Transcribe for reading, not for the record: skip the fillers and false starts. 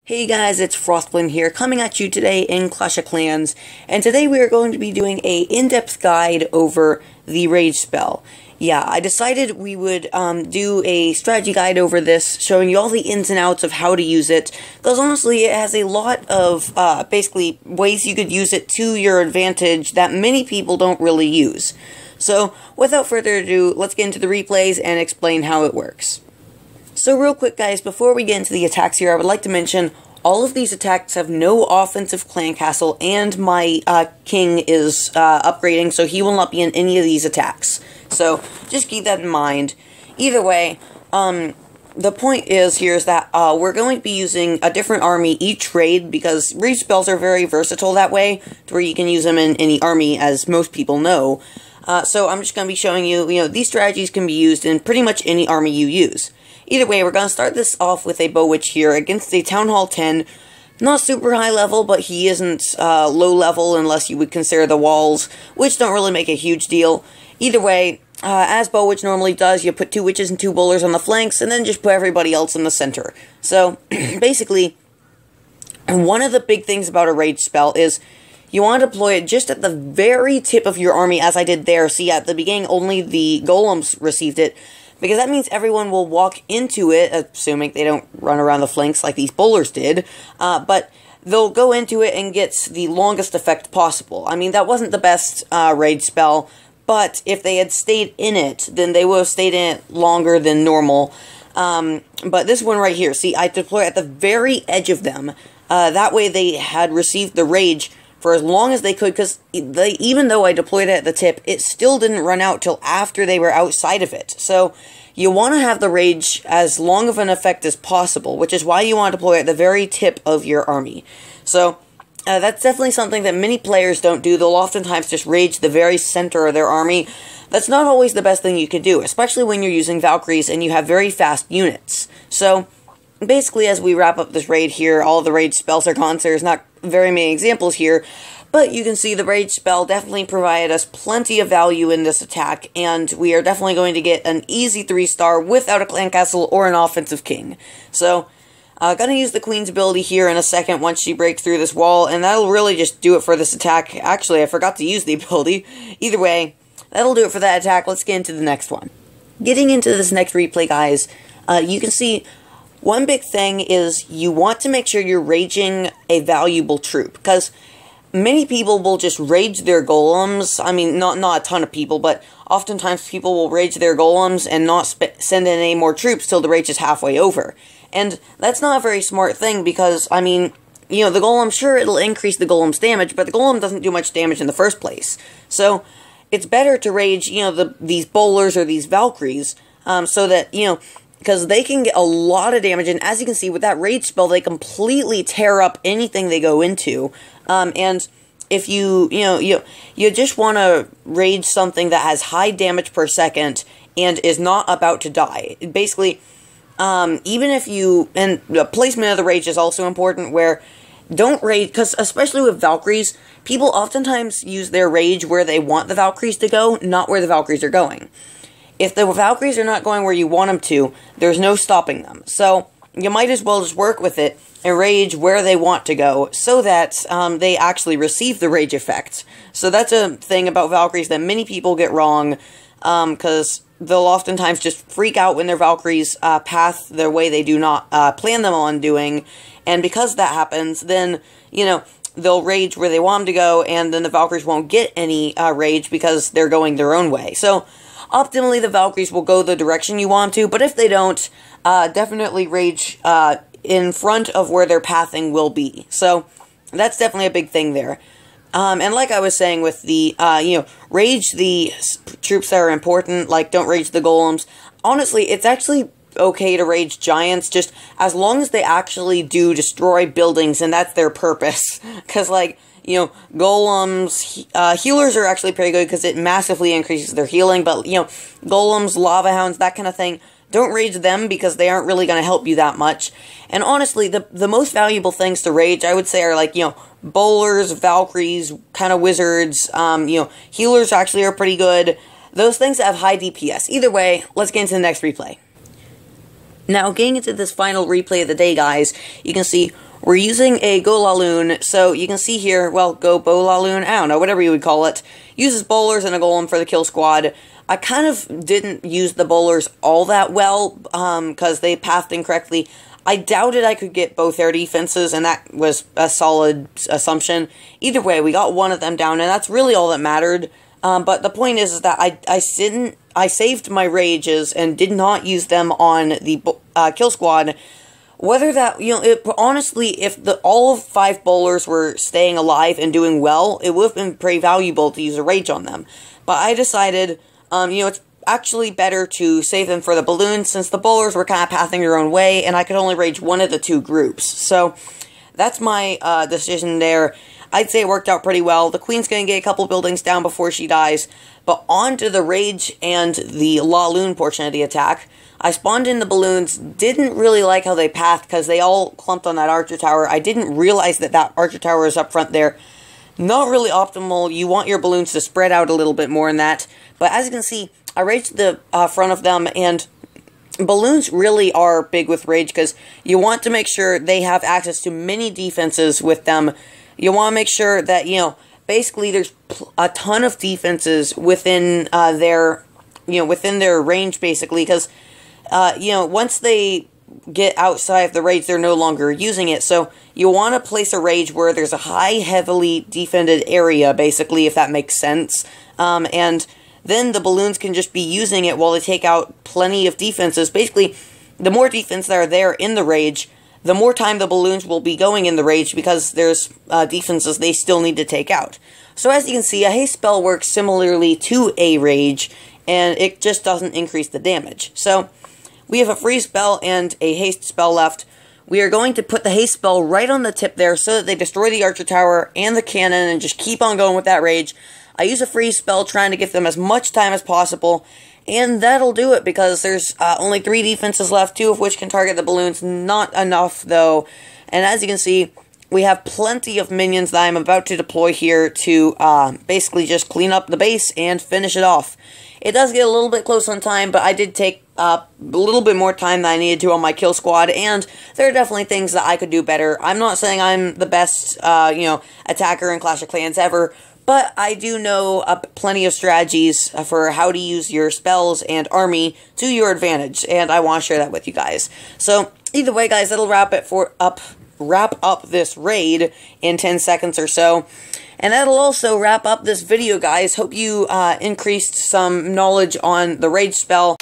Hey guys, it's Frostblin here, coming at you today in Clash of Clans, and today we are going to be doing a in-depth guide over the Rage spell. Yeah, I decided we would do a strategy guide over this, showing you all the ins and outs of how to use it, because honestly it has a lot of, basically, ways you could use it to your advantage that many people don't really use. So, without further ado, let's get into the replays and explain how it works. So real quick guys, before we get into the attacks here, I would like to mention all of these attacks have no offensive clan castle, and my king is upgrading, so he will not be in any of these attacks. So just keep that in mind. Either way, the point is that we're going to be using a different army each raid, because rage spells are very versatile that way, to where you can use them in any army, as most people know. So I'm just going to be showing you, these strategies can be used in pretty much any army you use. Either way, we're going to start this off with a Bow Witch here against a Town Hall 10. Not super high level, but he isn't low level unless you would consider the walls, which don't really make a huge deal. Either way, as Bow Witch normally does, you put 2 witches and 2 bowlers on the flanks, and then just put everybody else in the center. So, basically, one of the big things about a rage spell is you want to deploy it just at the very tip of your army, as I did there. See, at the beginning, only the golems received it, because that means everyone will walk into it, assuming they don't run around the flanks like these bowlers did, but they'll go into it and get the longest effect possible. I mean, that wasn't the best rage spell, but if they had stayed in it, then they would have stayed in it longer than normal. But this one right here, see, I deploy at the very edge of them. That way they had received the rage for as long as they could, because even though I deployed it at the tip, it still didn't run out till after they were outside of it. So you want to have the rage as long of an effect as possible, which is why you want to deploy it at the very tip of your army. So that's definitely something that many players don't do. They'll oftentimes just rage the very center of their army. That's not always the best thing you can do, especially when you're using Valkyries and you have very fast units. So basically, as we wrap up this raid here, all the rage spells are gone, so there's not very many examples here, but you can see the rage spell definitely provided us plenty of value in this attack, and we are definitely going to get an easy 3-star without a clan castle or an offensive king. So, gonna use the queen's ability here in a second once she breaks through this wall, and that'll really just do it for this attack. Actually, I forgot to use the ability. Either way, that'll do it for that attack. Let's get into the next one. Getting into this next replay, guys, you can see one big thing is you want to make sure you're raging a valuable troop, because many people will just rage their golems. I mean, not a ton of people, but oftentimes people will rage their golems and not send in any more troops till the rage is halfway over. And that's not a very smart thing, because, I mean, the golem, sure, it'll increase the golem's damage, but the golem doesn't do much damage in the first place. So it's better to rage, these bowlers or these Valkyries, so that, because they can get a lot of damage, and as you can see, with that rage spell, they completely tear up anything they go into, and if you just want to rage something that has high damage per second, and is not about to die. Basically, even if and the placement of the rage is also important, where don't rage, because especially with Valkyries, people oftentimes use their rage where they want the Valkyries to go, not where the Valkyries are going. If the Valkyries are not going where you want them to, there's no stopping them. So you might as well just work with it and rage where they want to go, so that they actually receive the rage effect. So that's a thing about Valkyries that many people get wrong, because they'll oftentimes just freak out when their Valkyries path their way they do not plan them on doing, and because that happens, then, they'll rage where they want them to go, and then the Valkyries won't get any rage because they're going their own way. So optimally, the Valkyries will go the direction you want them to, but if they don't, definitely rage in front of where their pathing will be. So that's definitely a big thing there. And like I was saying with the, rage the troops that are important, like don't rage the golems. Honestly, it's actually okay to rage giants, just as long as they actually do destroy buildings, and that's their purpose. Because, golems, healers are actually pretty good because it massively increases their healing, but, golems, lava hounds, that kind of thing, don't rage them because they aren't really going to help you that much. And honestly, the most valuable things to rage, I would say, are bowlers, Valkyries, kind of wizards, healers actually are pretty good. Those things that have high DPS. Either way, let's get into the next replay. Now, getting into this final replay of the day, guys, you can see we're using a Golaloon, so you can see here, well, Go Bolaloon, I don't know, whatever you would call it, uses bowlers and a golem for the kill squad. I kind of didn't use the bowlers all that well, because they pathed incorrectly. I doubted I could get both air defenses, and that was a solid assumption. Either way, we got one of them down, and that's really all that mattered. But the point is that I saved my rages and did not use them on the kill squad. Whether that, honestly, if all 5 bowlers were staying alive and doing well, it would have been pretty valuable to use a rage on them. But I decided, it's actually better to save them for the balloons, since the bowlers were kind of pathing their own way, and I could only rage one of the 2 groups. So, that's my decision there. I'd say it worked out pretty well. The queen's going to get a couple buildings down before she dies, but on to the rage and the Laloon portion of the attack. I spawned in the balloons, didn't really like how they pathed because they all clumped on that archer tower. I didn't realize that that archer tower is up front there. Not really optimal. You want your balloons to spread out a little bit more than that. But as you can see, I raged the front of them, and balloons really are big with rage because you want to make sure they have access to many defenses with them. You want to make sure that, basically there's a ton of defenses within within their range, basically, because once they get outside of the rage, they're no longer using it. So you want to place a rage where there's a high, heavily defended area, basically, if that makes sense. And then the balloons can just be using it while they take out plenty of defenses. Basically, the more defense that are there in the rage, the more time the balloons will be going in the rage, because there's defenses they still need to take out. So as you can see, a haste spell works similarly to a rage, and it just doesn't increase the damage. So we have a freeze spell and a haste spell left. We are going to put the haste spell right on the tip there so that they destroy the archer tower and the cannon and just keep on going with that rage. I use a freeze spell trying to give them as much time as possible, and that'll do it because there's only 3 defenses left, 2 of which can target the balloons. Not enough, though. And as you can see, we have plenty of minions that I'm about to deploy here to basically just clean up the base and finish it off. It does get a little bit close on time, but I did take a little bit more time than I needed to on my kill squad, and there are definitely things that I could do better. I'm not saying I'm the best, attacker in Clash of Clans ever, but I do know plenty of strategies for how to use your spells and army to your advantage, and I want to share that with you guys. So, either way, guys, that'll wrap up this raid in 10 seconds or so. And that'll also wrap up this video, guys. Hope you increased some knowledge on the rage spell.